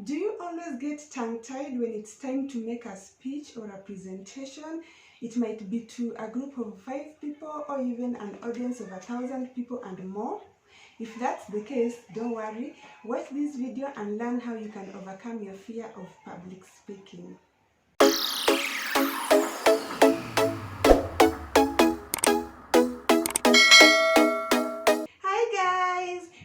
Do you always get tongue-tied when it's time to make a speech or a presentation? It might be to a group of 5 people or even an audience of 1,000 people and more. If that's the case, don't worry. Watch this video and learn how you can overcome your fear of public speaking.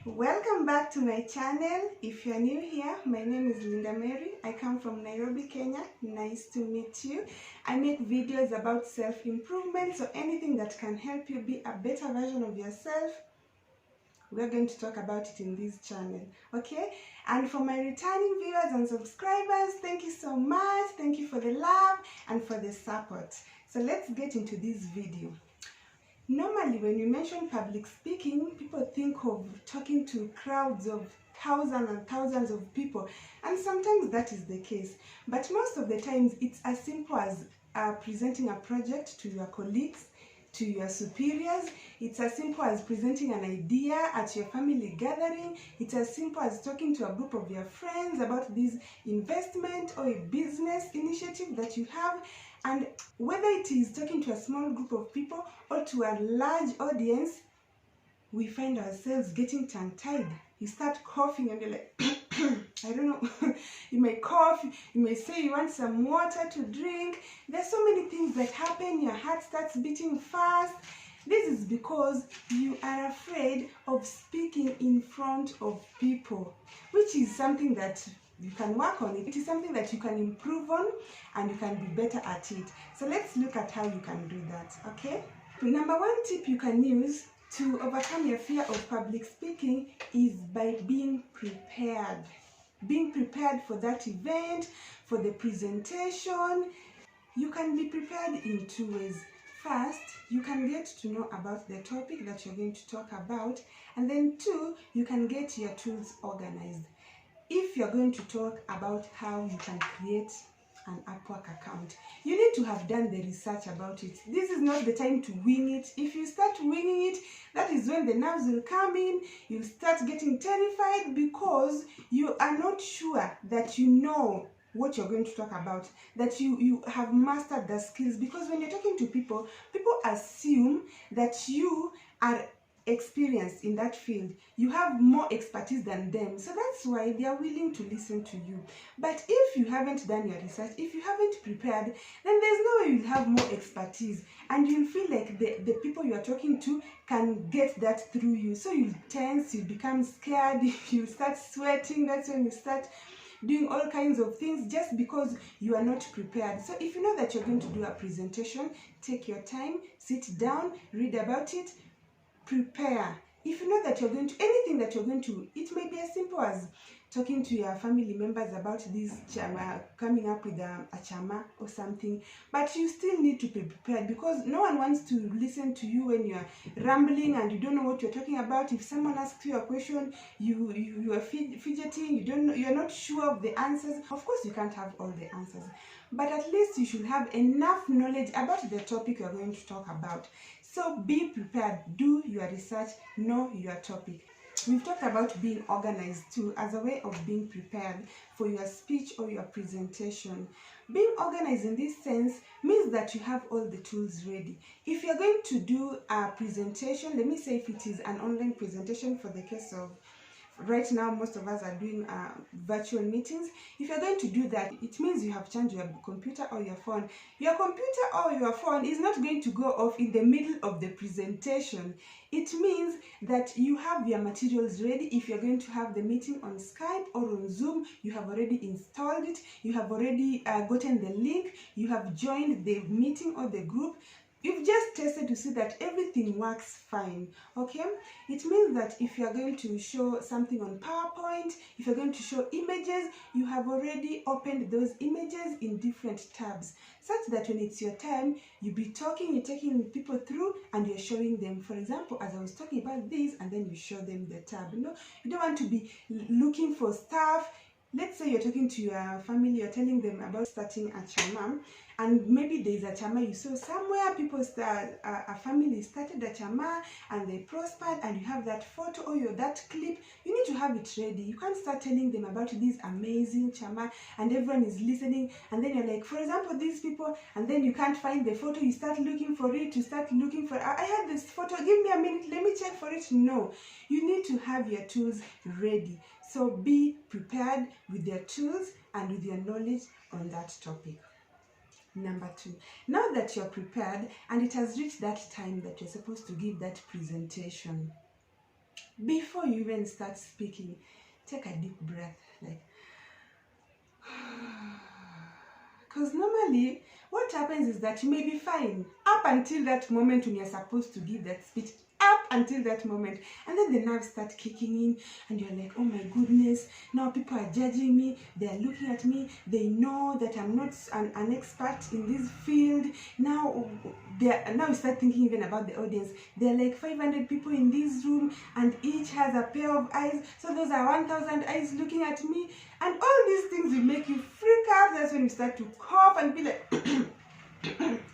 Welcome back to my channel. If you're new here, my name is Linda Mary. I come from Nairobi, Kenya. Nice to meet you. I make videos about self-improvement, so anything that can help you be a better version of yourself, we're going to talk about it in this channel, okay? And for my returning viewers and subscribers, thank you so much. Thank you for the love and for the support. So let's get into this video. Normally, when you mention public speaking, people think of talking to crowds of thousands and thousands of people, and sometimes that is the case. But most of the times, it's as simple as presenting a project to your colleagues, to your superiors. It's as simple as presenting an idea at your family gathering. It's as simple as talking to a group of your friends about this investment or a business initiative that you have. And whether it is talking to a small group of people or to a large audience, we find ourselves getting tongue-tied. You start coughing and you're like, I don't know, you may cough, you may say you want some water to drink. There's so many things that happen, your heart starts beating fast. This is because you are afraid of speaking in front of people, which is something that you can work on. It is something that you can improve on and you can be better at it. So let's look at how you can do that, okay? Number one tip you can use to overcome your fear of public speaking is by being prepared. Being prepared for that event, for the presentation. You can be prepared in 2 ways. First, you can get to know about the topic that you're going to talk about, and then 2, you can get your tools organized. If you're going to talk about how you can create an Upwork account, you need to have done the research about it. This is not the time to wing it. If you start winging it, that is when the nerves will come in. You'll start getting terrified because you are not sure that you know what you're going to talk about, that you have mastered the skills. Because when you're talking to people, people assume that you are experienced in that field. You have more expertise than them, so that's why they are willing to listen to you. But if you haven't done your research, if you haven't prepared, then there's no way you'll have more expertise, and you'll feel like the people you are talking to can get that through you. So you'll tense, you become scared, you start sweating. That's when you start doing all kinds of things just because you are not prepared. So if you know that you're going to do a presentation, take your time, sit down, read about it, prepare. If you know that you're going to, anything that you're going to, it may be as simple as talking to your family members about this chama, coming up with a chama or something, but you still need to be prepared because no one wants to listen to you when you're rambling and you don't know what you're talking about. If someone asks you a question, you are fidgeting, you're not sure of the answers. Of course, you can't have all the answers, but at least you should have enough knowledge about the topic you're going to talk about. So be prepared, do your research, know your topic. We've talked about being organized too as a way of being prepared for your speech or your presentation. Being organized in this sense means that you have all the tools ready. If you're going to do a presentation, let me say if it is an online presentation for the case of right now, most of us are doing virtual meetings. If you're going to do that, it means you have charged your computer or your phone. Your computer or your phone is not going to go off in the middle of the presentation. It means that you have your materials ready. If you're going to have the meeting on Skype or on Zoom, you have already installed it. You have already gotten the link. You have joined the meeting or the group. You've just tested to see that everything works fine, okay? It means that if you're going to show something on PowerPoint, if you're going to show images, you have already opened those images in different tabs, such that when it's your time, you'll be talking, you're taking people through, and you're showing them. For example, as I was talking about this, and then you show them the tab. You know, you don't want to be looking for stuff. Let's say say you're talking to your family, you're telling them about starting a chama, and maybe there's a chama you saw somewhere, people start, a family started a chama and they prospered, and you have that photo or that clip. You need to have it ready. You can't start telling them about this amazing chama and everyone is listening, and then you're like, for example, these people, and then you can't find the photo. You start looking for it, I had this photo, give me a minute, let me check for it. No, you need to have your tools ready. So be prepared with your tools and with your knowledge on that topic. Number 2, now that you're prepared and it has reached that time that you're supposed to give that presentation, before you even start speaking, take a deep breath, like, because normally what happens is that you may be fine up until that moment when you're supposed to give that speech, up until that moment, and then the nerves start kicking in and you're like, oh my goodness, now people are judging me, they're looking at me, they know that I'm not an expert in this field. Now you start thinking even about the audience. There are like 500 people in this room and each has a pair of eyes, so those are 1,000 eyes looking at me, and all these things will make you freak out. That's when you start to cough and be like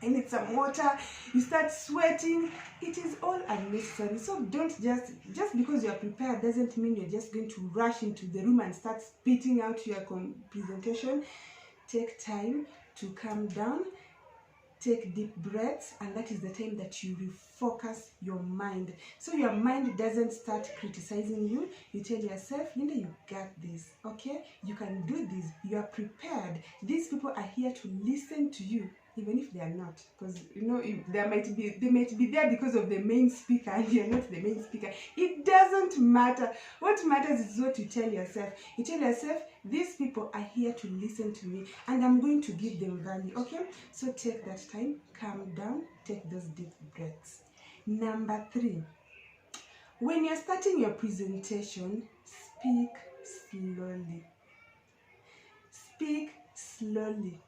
I need some water. You start sweating. It is all unnecessary. So don't just because you are prepared doesn't mean you're just going to rush into the room and start spitting out your presentation. Take time to calm down. Take deep breaths, and that is the time that you refocus your mind. So your mind doesn't start criticizing you. You tell yourself, Linda, you got this, okay? You can do this. You are prepared. These people are here to listen to you, even if they are not. Because, you know, they might be there because of the main speaker and you're not the main speaker. It doesn't matter. What matters is what you tell yourself. You tell yourself, these people are here to listen to me and I'm going to give them value, okay? So take that time, calm down, take those deep breaths. Number 3, when you're starting your presentation, speak slowly. Speak slowly.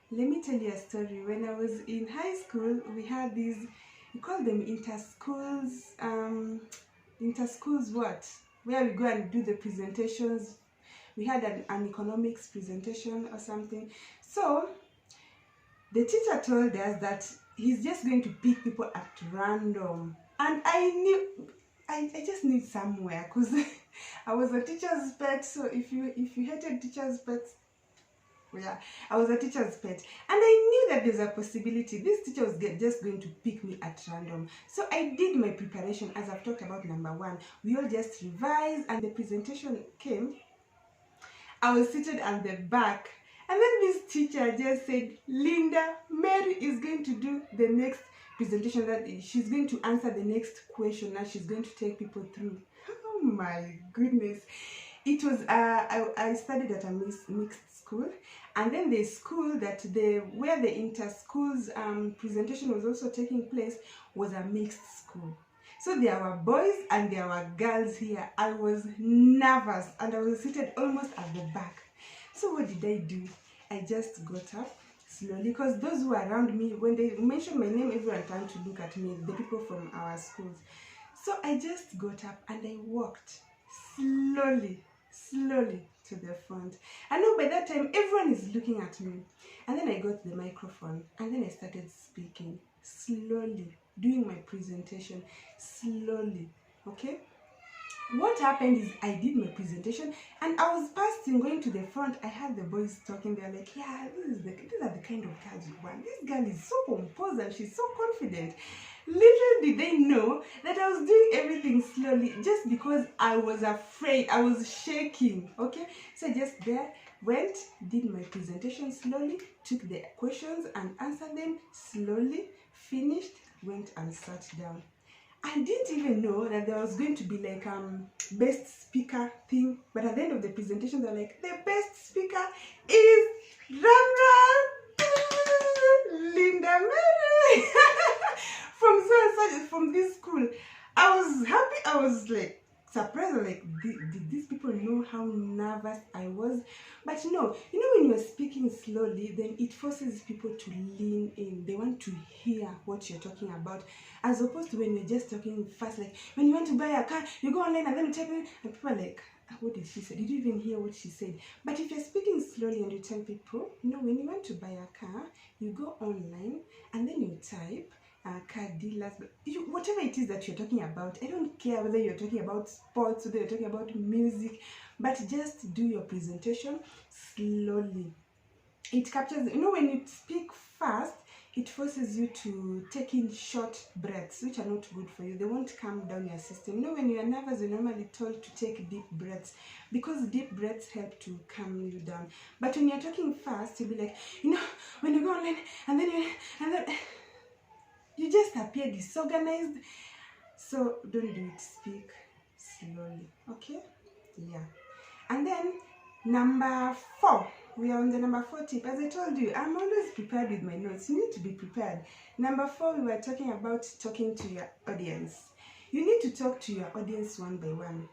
Let me tell you a story. When I was in high school, we had these, we call them inter-schools what? Where we go and do the presentations. We had an economics presentation or something. So the teacher told us that he's just going to pick people at random. And I just knew somewhere, because I was a teacher's pet. So if you hated teacher's pets, yeah, I was a teacher's pet, and I knew that there's a possibility this teacher was just going to pick me at random. So I did my preparation, as I've talked about. Number 1, we all just revised, and the presentation came. I was seated at the back, and then this teacher just said, Linda, Mary is going to do the next presentation, that she's going to answer the next question, and she's going to take people through. Oh my goodness. It was, I studied at a mixed school, and then the school where the inter-schools presentation was also taking place was a mixed school. So there were boys and there were girls here. I was nervous and I was seated almost at the back. So what did I do? I just got up slowly, because those who were around me, when they mentioned my name, everyone turned to look at me, the people from our schools. So I just got up and I walked slowly to the front. I know by that time everyone is looking at me. And then I got the microphone and then I started speaking slowly, doing my presentation slowly, okay? What happened is I did my presentation and I was passing, going to the front. I had the boys talking. They're like, yeah, these are the kind of girls you want. This girl is so composed and she's so confident. Little did they know that I was doing everything slowly just because I was afraid. I was shaking, okay? So I just went, did my presentation slowly, took the questions and answered them slowly, finished, went and sat down. I didn't even know that there was going to be like best speaker thing, but at the end of the presentation they're like, the best speaker is Linda Mary from this school. I was happy. I was like surprised. Like, did these people know how nervous I was? But no, you know, when you're speaking slowly, then it forces people to lean in. They want to hear what you're talking about, as opposed to when you're just talking fast. Like when you want to buy a car, you go online and then you type in, and people are like, what did she say? Did you even hear what she said? But if you're speaking slowly and you tell people, when you want to buy a car, you go online and then you type car dealers, whatever it is that you're talking about. I don't care whether you're talking about sports, whether you're talking about music, but just do your presentation slowly. It captures, when you speak fast, it forces you to take in short breaths, which are not good for you. They won't calm down your system. When you are nervous, you're normally told to take deep breaths, because deep breaths help to calm you down. But when you're talking fast, you'll be like, when you go online, and then you just appear disorganized. So don't do it. Speak slowly, okay? Yeah. And then number 4. We are on the number 4 tip. As I told you, I'm always prepared with my notes. You need to be prepared. Number 4, we were talking about talking to your audience. You need to talk to your audience one by one.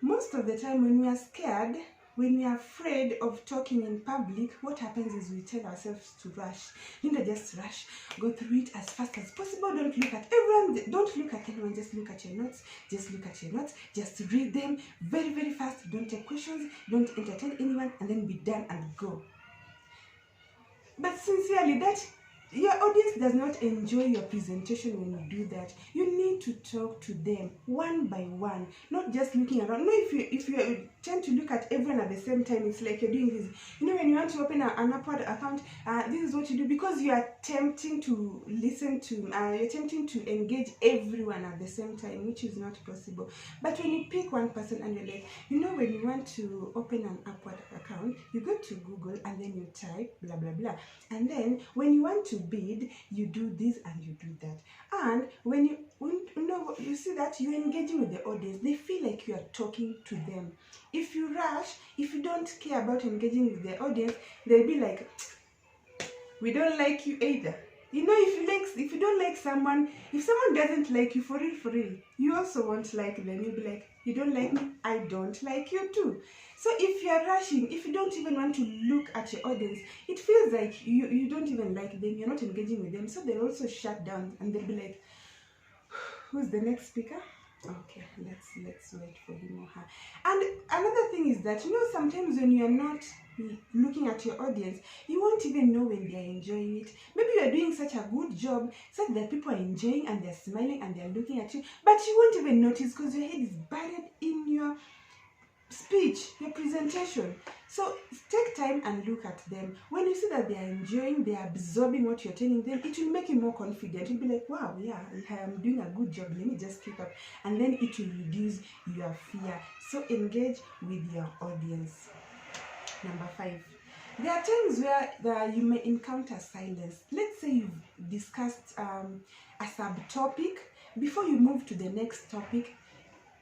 Most of the time when we are scared, when we are afraid of talking in public, what happens is we tell ourselves to rush. Just rush. Go through it as fast as possible. Don't look at everyone. Don't look at anyone. Just look at your notes. Just look at your notes. Just read them very, very fast. Don't take questions. Don't entertain anyone. And then be done and go. But sincerely, your audience does not enjoy your presentation when you do that. You need to talk to them one by one, not just looking around. If you tend to look at everyone at the same time, it's like you're doing this. When you want to open an Upward account, this is what you do, because you are attempting to listen to, you're attempting to engage everyone at the same time, which is not possible. But when you pick one person and you're like, when you want to open an Upward account, you go to Google and then you type blah blah blah, and then when you want to bid, you do this and you do that. And when you see that you're engaging with the audience, they feel like you are talking to them. If you rush, if you don't care about engaging with the audience, they'll be like, we don't like you either. If you don't like someone, if someone doesn't like you for real, you also won't like them. You'll be like, you don't like me, I don't like you too. So if you're rushing, if you don't even want to look at your audience, it feels like you don't even like them, you're not engaging with them. So they'll also shut down and they'll be like, who's the next speaker? Okay, let's wait for him or her. And another thing is that, sometimes when you're not looking at your audience, you won't even know when they're enjoying it. Maybe you're doing such a good job, such that people are enjoying and they're smiling and they're looking at you, but you won't even notice because your head is buried in your speech, your presentation. So take time and look at them. When you see that they are enjoying, they are absorbing what you're telling them, it will make you more confident. You'll be like, wow, yeah, I'm doing a good job, let me just keep up. And then it will reduce your fear. So engage with your audience. Number 5. There are times where you may encounter silence. Let's say you've discussed a subtopic. Before you move to the next topic,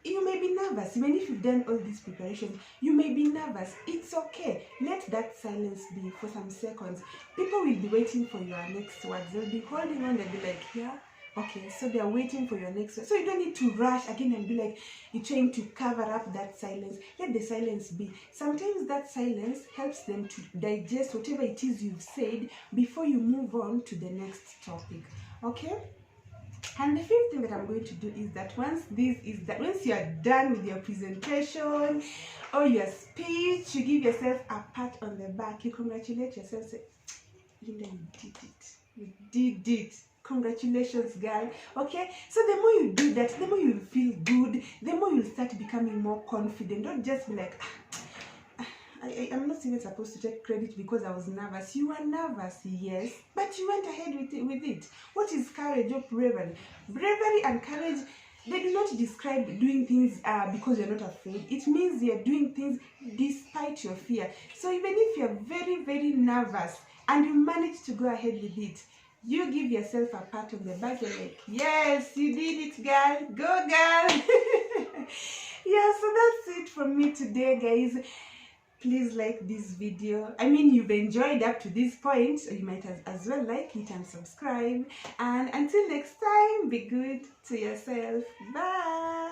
you may be nervous. Even if you've done all these preparations, you may be nervous. It's okay. Let that silence be for some seconds. People will be waiting for your next words. They'll be holding on. They'll be like, yeah, okay. So they're waiting for your next word. So you don't need to rush again and be like, you're trying to cover up that silence. Let the silence be. Sometimes that silence helps them to digest whatever it is you've said before you move on to the next topic. Okay? And the 5th thing that I'm going to do is that once you are done with your presentation or your speech, you give yourself a pat on the back. You congratulate yourself. Say, Linda, you did it. You did it. Congratulations, girl. Okay? So the more you do that, the more you feel good, the more you'll start becoming more confident. Don't just be like, I'm not even supposed to take credit because I was nervous. You were nervous, yes, but you went ahead with it. What is courage or bravery? Bravery and courage, they do not describe doing things because you're not afraid. It means you're doing things despite your fear. So even if you're very, very nervous and you manage to go ahead with it, you give yourself a pat on the back. You're like, yes, you did it, girl. Go, girl. Yeah, so that's it from me today, guys. Please like this video. I mean, you've enjoyed up to this point, so you might as well like it and subscribe. And until next time, be good to yourself. Bye.